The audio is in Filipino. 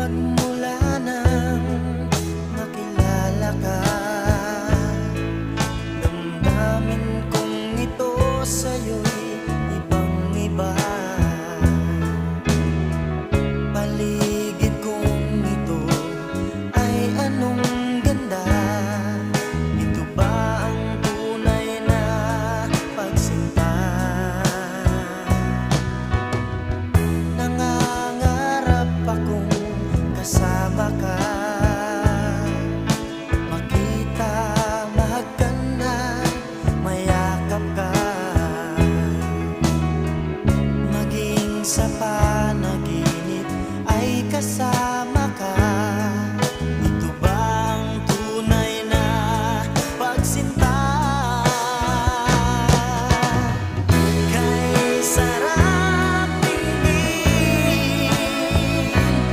Magmula nang makilala ka, damdamin kong ito sa'yo'y ibang-iba. Paligid kong ito ay anong ganda. Ito ba ang tunay na pagsinta? Nangangarap akong kasama ka, makita, mahagkan, mayakap ka, maging sa panaginip ay kasama